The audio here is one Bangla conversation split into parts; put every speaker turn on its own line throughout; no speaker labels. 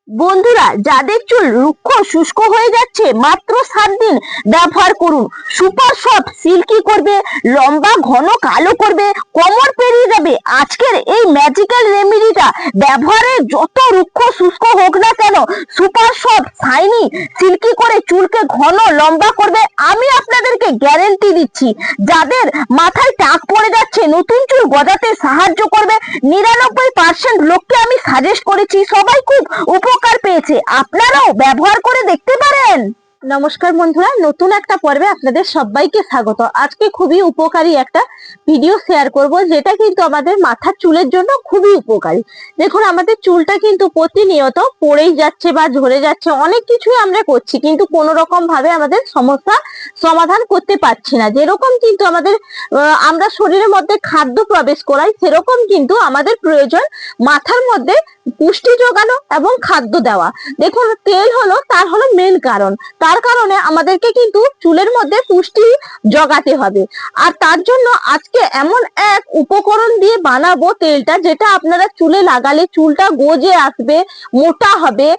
বন্ধুরা, যাদের চুল রুক্ষ শুষ্ক হয়ে যাচ্ছে মাত্র 7 দিন ব্যবহার করুন। সুপার সফট সিল্কি করবে, লম্বা ঘন কালো করবে, কোমর পেরিয়ে যাবে। আজকের এই ম্যাজিক্যাল রেমেডিটা ব্যবহারে যত রুক্ষ শুষ্ক হোক না কেন, সুপার সফট শাইনি সিল্কি করে চুলকে ঘন লম্বা করবে। আমি আপনাদেরকে গ্যারেন্টি দিচ্ছি, যাদের মাথায় টাক পড়ে যাচ্ছে নতুন চুল গজাতে সাহায্য করবে। 99% লোককে আমি সাজেস্ট করেছি, সবাই খুব উপকার পেয়েছে। আপনারাও ব্যবহার করে দেখতে পারেন। নমস্কার বন্ধুরা, নতুন একটা পর্বে আপনাদের সবাইকে স্বাগত। আজকে খুবই উপকারী একটা ভিডিও শেয়ার করব, যেটা কিন্তু আমাদের মাথার চুলের জন্য খুবই উপকারী। দেখুন, আমাদের চুলটা কিন্তু প্রতিনিয়ত পড়েই যাচ্ছে বা ঝরে যাচ্ছে, অনেক কিছুই আমরা করছি, কিন্তু কোনো রকম ভাবে আমাদের সমস্যা সমাধান করতে পারছি না। যেরকম কিন্তু আমাদের আমরা শরীরের মধ্যে খাদ্য প্রবেশ করাই, সেরকম কিন্তু আমাদের প্রয়োজন মাথার মধ্যে পুষ্টি যোগানো এবং খাদ্য দেওয়া। দেখুন, তেল তার হলো মেন কারণ। তার কারণে আমাদেরকে কিন্তু চুলের মধ্যে পুষ্টি জগাতে হবে। আর তার জন্য আজকে এমন এক উপকরণ দিয়ে বানাবো তেলটা, যেটা আপনারা চুলে লাগালে চুলটা গজে আসবে, মোটা হবে,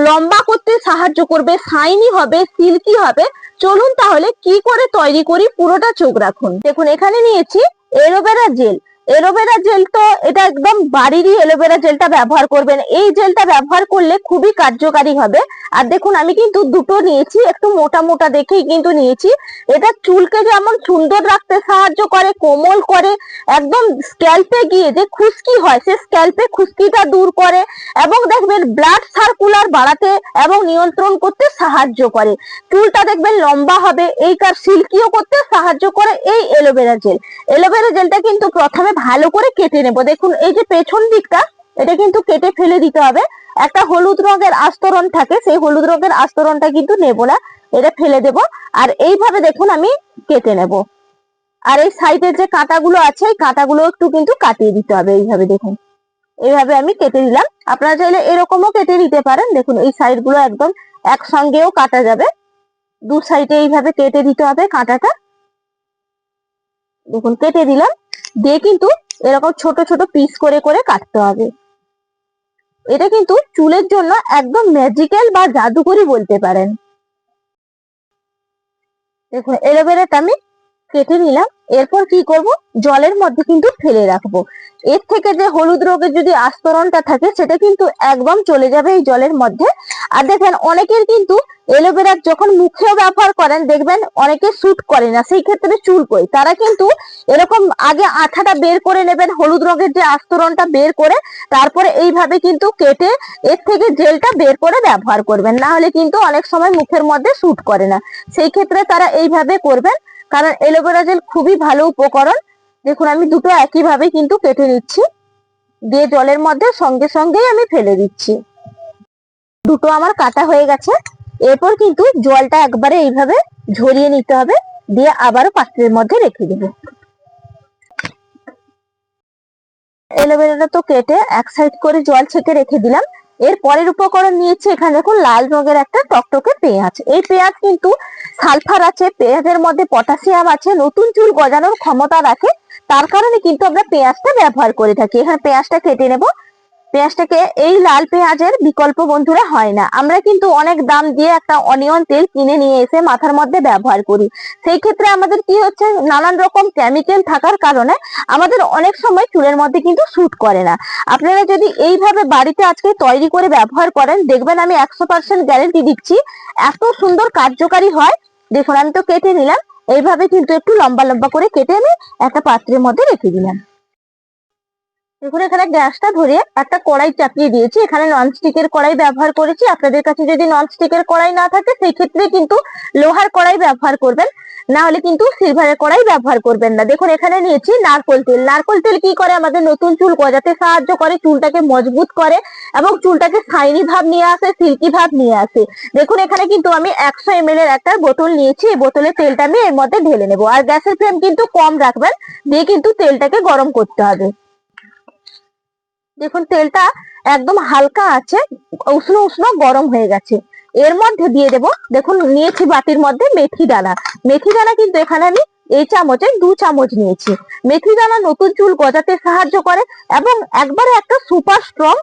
লম্বা করতে সাহায্য করবে, শাইনি হবে, সিল্কি হবে। চলুন তাহলে কি করে তৈরি করি, পুরোটা চোখ রাখুন। দেখুন, এখানে নিয়েছি এলোভেরা জেল। এলোভেরা জেল তো এটা একদম বাড়িরই এলোভেরা জেলটা ব্যবহার করবেন। এই জেলটা ব্যবহার করলে খুবই কার্যকারী হবে। আর দেখুন, আমি কিন্তু দুটো নিয়েছি, একটু মোটা মোটা দেখেই কিন্তু নিয়েছি। এটা চুলকে যেমন সুন্দর রাখতে সাহায্য করে, কোমল করে, একদম স্ক্যাল্পে গিয়ে যে খুশকি হয় সে স্ক্যাল্পে খুশকিটা দূর করে, এবং দেখবেন ব্লাড সার্কুলার বাড়াতে এবং নিয়ন্ত্রণ করতে সাহায্য করে। চুলটা দেখবেন লম্বা হবে, এই কার সিল্কিও করতে সাহায্য করে এই এলোভেরা জেল। এলোভেরা জেলটা কিন্তু প্রথমে ভালো করে কেটে নেব। দেখুন, এই যে পেছন দিকটা, এটা কিন্তু কেটে ফেলে দিতে হবে। একটা হলুদ রঙের আস্তরণ থাকে, সেই হলুদ রঙের আস্তরণটা কিন্তু নেব না, এটা ফেলে দেব। আর এইভাবে দেখুন আমি কেটে নেব। আর এই সাইডের যে কাঁটাগুলো আছে, এই কাঁটাগুলো একটু কিন্তু কাটিয়ে দিতে হবে। এইভাবে দেখুন, এইভাবে আমি কেটে দিলাম। আপনারা চাইলে এরকমও কেটে দিতে পারেন। দেখুন, এই সাইড গুলো একদম একসঙ্গেও কাটা যাবে। দু সাইডে এইভাবে কেটে দিতে হবে কাঁটাটা। দেখুন, কেটে দিলাম। দিয়ে কিন্তু এরকম ছোট ছোট পিস করে করে কাটতে হবে। এটা কিন্তু চুলের জন্য একদম ম্যাজিক্যাল বা জাদুকরি বলতে পারেন। দেখুন, এলোভেরাটা আমি কেটে নিলাম। এরপর কি করব, জলের মধ্যে কিন্তু ফেলে রাখবো। এর থেকে যে হলুদ রঙের যদি আস্তরণটা থাকে, সেটা কিন্তু একদম চলে যাবে এই জলের মধ্যে। আর দেখবেন, অনেকের কিন্তু এলোভেরা যখন মুখেও ব্যবহার করেন, দেখবেন অনেকে স্যুট করে না, সেই ক্ষেত্রে চুলকোয়, তারা কিন্তু এরকম আগে আঠাটা বের করে নেবেন, হলুদ রঙের যে আস্তরণটা বের করে, তারপরে এইভাবে কিন্তু কেটে এর থেকে জেলটা বের করে ব্যবহার করবেন। না হলে কিন্তু অনেক সময় মুখের মধ্যে স্যুট করে না, সেই ক্ষেত্রে তারা এইভাবে করবেন, কারণ এলোভেরা জেল খুবই ভালো উপকরণ। দেখুন, আমি দুটো একইভাবে কিন্তু কেটে নিচ্ছি, দিয়ে জলের মধ্যে সঙ্গে সঙ্গেই আমি ফেলে দিচ্ছি। দুটো আমার কাটা হয়ে গেছে। এরপর কিন্তু জলটা একবারে এইভাবে ঝরিয়ে নিতে হবে, দিয়ে আবারও পাত্রের মধ্যে রেখে দেবো। এলোভেরাটা তো কেটে এক সাইড করে জল ছেঁকে রেখে দিলাম। এর পরের উপকরণ নিয়েছি, এখানে দেখুন লাল রঙের একটা টকটকে পেঁয়াজ। এই পেঁয়াজ কিন্তু সালফার আছে, পেঁয়াজের মধ্যে পটাশিয়াম আছে, নতুন চুল গজানোর ক্ষমতা রাখে। তার কারণে কিন্তু আমরা পেঁয়াজটা ব্যবহার করে থাকি। এখানে পেঁয়াজটা কেটে নেব। পেঁয়াজটাকে, এই লাল পেঁয়াজের বিকল্প বন্ধুরা হয় না। আমরা কিন্তু অনেক দাম দিয়ে একটা অনিয়ন তেল কিনে নিয়ে এসে মাথার মধ্যে ব্যবহার করি। সেই ক্ষেত্রে আমাদের কি হচ্ছে, নানান রকম কেমিক্যাল থাকার কারণে আমাদের অনেক সময় চুলের মধ্যে কিন্তু স্যুট করে না। আপনারা যদি এইভাবে বাড়িতে আজকে তৈরি করে ব্যবহার করেন, দেখবেন আমি 100% গ্যারেন্টি দিচ্ছি, এত সুন্দর কার্যকারী হয়। দেখুন, আমি তো কেটে নিলাম। এইভাবে কিন্তু একটু লম্বা লম্বা করে কেটে আমি একটা পাত্রের মধ্যে রেখে দিলাম। দেখুন, এখানে গ্যাসটা ধরিয়ে একটা কড়াই চাপিয়ে দিয়েছি। এখানে ননস্টিকের কড়াই ব্যবহার করেছি। আপনাদের কাছে যদি ননস্টিকের কড়াই না থাকে, সেই ক্ষেত্রে কিন্তু লোহার কড়াই ব্যবহার করবেন, না হলে কিন্তু সিলভারের কড়াই ব্যবহার করবেন না। দেখুন, এখানে নিয়েছি নারকোল তেল। নারকোল তেল কি করে, আমাদের নতুন চুল গজাতে সাহায্য করে, চুলটাকে মজবুত করে এবং চুলটাকে শাইনি ভাব নিয়ে আসে, সিল্কি ভাব নিয়ে আসে। দেখুন, এখানে কিন্তু আমি 100 ml এর একটা বোতল নিয়েছি। এই বোতলের তেলটা আমি এর মধ্যে ঢেলে নেবো। আর গ্যাসের ফ্লেম কিন্তু কম রাখবেন, দিয়ে কিন্তু তেলটাকে গরম করতে হবে। দেখুন, তেলটা একদম হালকা আছে, উষ্ণ উষ্ণ গরম হয়ে গেছে। এর মধ্যে দিয়ে দেব, দেখুন নিয়েছি বাটির মধ্যে মেথি দানা। মেথি দানা কিন্তু এখানে আমি এই চামচে 2 চামচ নিয়েছি। মেথি দানা নতুন চুল গজাতে সাহায্য করে এবং একবারে একটা সুপার স্ট্রং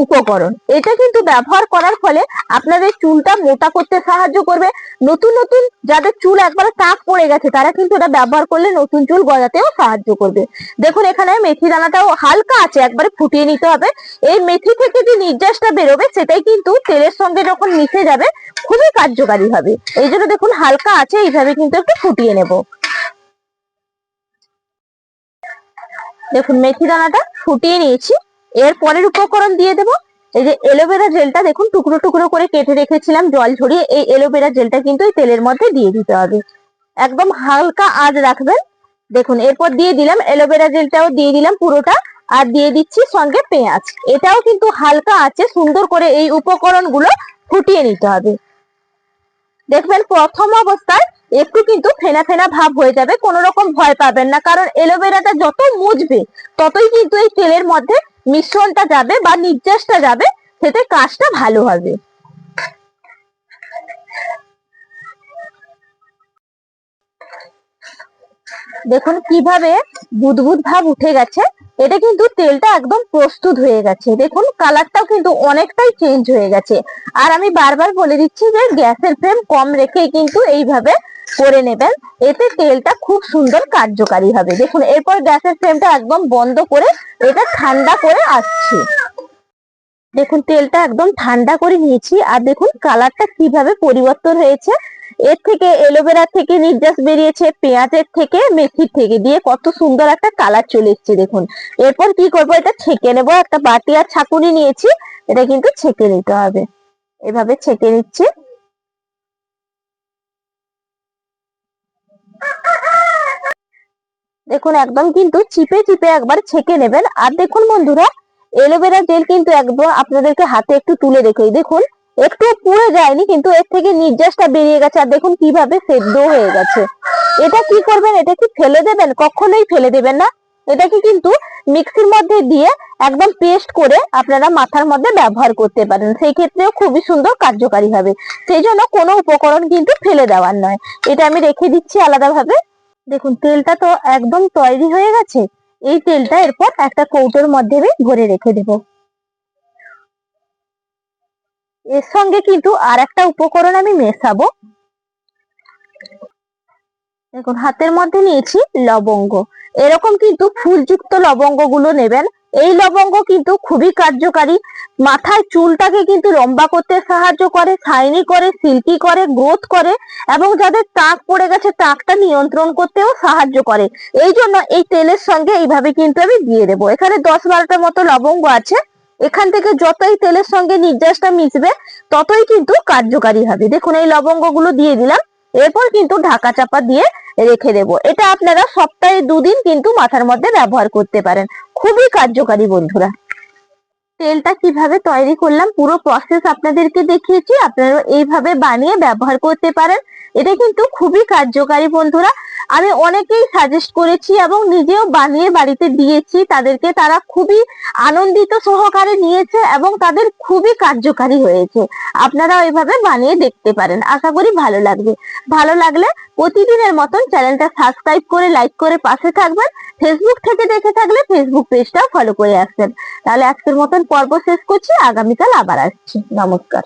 উপকরণ। এটা কিন্তু ব্যবহার করার ফলে আপনাদের চুলটা মোটা করতে সাহায্য করবে। নতুন নতুন যাদের চুল একবারে টাক পড়ে গেছে তারা কিন্তু এটা ব্যবহার করলে নতুন চুল গজাতেও সাহায্য করবে। দেখুন এখানে মেথি দানাটাও হালকা আছে, একবারে ফুটিয়ে নিতে হবে। এই মেথি থেকে যে নির্যাসটা বেরোবে সেটাই কিন্তু তেলের সঙ্গে যখন মিশে যাবে খুবই কার্যকারী হবে। এই জন্য দেখুন হালকা আছে, এইভাবে কিন্তু একটু ফুটিয়ে নেব। দেখুন মেথি দানাটা ফুটিয়ে নিয়েছি। এর পরের উপকরণ দিয়ে দেব এই যে অ্যালোভেরা জেলটা। দেখুন টুকরো টুকরো করে কেটে রেখেছিলাম জল ঝরিয়ে, এই অ্যালোভেরা জেলটা কিন্তু এই তেলের মধ্যে দিয়ে দিতে হবে। একদম হালকা আঁচ রাখবেন। দেখুন এরপর দিয়ে দিলাম অ্যালোভেরা জেলটাও দিয়ে দিলাম পুরোটা, আর দিয়ে দিচ্ছি সঙ্গে পেঁয়াজ। এটাও কিন্তু হালকা আছে সুন্দর করে এই উপকরণগুলো ফুটিয়ে নিতে হবে। দেখবেন প্রথম অবস্থায় একটু কিন্তু ফেনা ফেনা ভাব হয়ে যাবে, কোনো রকম ভয় পাবেন না, কারণ অ্যালোভেরাটা যত মুছবে ততই কিন্তু এই তেলের মধ্যে মিশ্রণটা যাবে বা নির্যাসটা যাবে, সেতে কাজটা ভালো হবে। দেখুন কিভাবে বুদবুদ ভাব উঠে গেছে, এটা কিন্তু তেলটা একদম প্রস্তুত হয়ে গেছে। দেখুন কালারটাও কিন্তু অনেকটাই চেঞ্জ হয়ে গেছে। আর আমি বারবার বলে দিচ্ছি যে গ্যাসের ফ্লেম কম রেখেই কিন্তু এইভাবে করে নেবেন, এতে তেলটা খুব সুন্দর কার্যকারী হবে। দেখুন এরপর গ্যাসের ফ্লেমটা একদম বন্ধ করে এটা ঠান্ডা করে আসছি। দেখুন তেলটা একদম ঠান্ডা করে নিয়েছি, আর দেখুন কালারটা কিভাবে পরিবর্তন হয়েছে। এর থেকে অ্যালোভেরা থেকে নির্যাস বেরিয়েছে, পেঁয়াজের থেকে, মেথির থেকে দিয়ে কত সুন্দর একটা কালার চলে এসেছে। দেখুন এরপর কি করব, এটা ছেঁকে নেব। একটা বাটি আর ছাঁকুনি নিয়েছি, এটা কিন্তু ছেঁকে নিতে হবে। এভাবে ছেঁকে নিচ্ছি। দেখুন একদম কিন্তু চিপে চিপে একবার ছেঁকে নেবেন। আর দেখুন বন্ধুরা, অ্যালোভেরা জেল কিন্তু একদম আপনাদেরকে হাতে একটু তুলে দেখেই দেখুন একটু পুড়ে যায়নি, কিন্তু এর থেকে নির্যাসটা বেরিয়ে গেছে। আর দেখুন কিভাবে সেদ্ধ হয়ে গেছে। এটা কি করবেন, এটা কি ফেলে দেবেন? কখনোই ফেলে দেবেন না। এটাকে কিন্তু মিক্সির মধ্যে দিয়ে একদম পেস্ট করে আপনারা মাথার মধ্যে ব্যবহার করতে পারেন, সেই ক্ষেত্রেও খুবই সুন্দর কার্যকারী হবে। সেই জন্য কোনো উপকরণ কিন্তু ফেলে দেওয়ার নয়। এটা আমি রেখে দিচ্ছি আলাদাভাবে। দেখুন তেলটা তো একদম তৈরি হয়ে গেছে। এই তেলটা এরপর একটা কৌটোর মধ্যে আমি ভরে রেখে দেব। এর সঙ্গে কিন্তু আর একটা উপকরণ আমি মেশাবো। দেখুন হাতের মধ্যে নিয়েছি লবঙ্গ। এরকম কিন্তু ফুলযুক্ত লবঙ্গ গুলো নেবেন। এই লবঙ্গ কিন্তু খুবই কার্যকারী, মাথায় চুলটাকে কিন্তু লম্বা করতে সাহায্য করে, শাইনি করে, সিল্কি করে, গ্রোথ করে, এবং যাদের টাক পড়ে গেছে টাকটা নিয়ন্ত্রণ করতেও সাহায্য করে। এই জন্য এই তেলের সঙ্গে এইভাবে কিন্তু আমি দিয়ে দেবো। এখানে 10-12টা মতো লবঙ্গ আছে। এখান থেকে যতই তেলের সঙ্গে নির্যাসটা মিশবে ততই কিন্তু কার্যকারী হবে। দেখুন এই লবঙ্গ গুলো দিয়ে দিলাম। এরপর কিন্তু ঢাকা চাপা দিয়ে রেখে দেব। এটা আপনারা সপ্তাহে 2 দিন কিন্তু মাথার মধ্যে ব্যবহার করতে পারেন, খুবই কার্যকারী বন্ধুরা। তেলটা কিভাবে তৈরি করলাম পুরো প্রসেস আপনাদেরকে দেখিয়েছি, আপনারা এইভাবে বানিয়ে ব্যবহার করতে পারেন। এটা কিন্তু খুবই কার্যকারী বন্ধুরা। আমি অনেকেই সাজেস্ট করেছি এবং নিজেও বানিয়ে বাড়িতে দিয়েছি তাদেরকে, তারা খুবই আনন্দিত সহকারে নিয়েছে এবং তাদের খুবই কার্যকারী হয়েছে। আপনারা এইভাবে বানিয়ে দেখতে পারেন, আশা করি ভালো লাগবে। ভালো লাগলে প্রতিদিনের মতন চ্যানেলটা সাবস্ক্রাইব করে লাইক করে পাশে থাকবেন। ফেসবুক থেকে দেখে থাকলে ফেসবুক পেজটাও ফলো করে আসবেন। তাহলে আজকের মতন পর্ব শেষ করছি, আগামীকাল আবার আসছি। নমস্কার।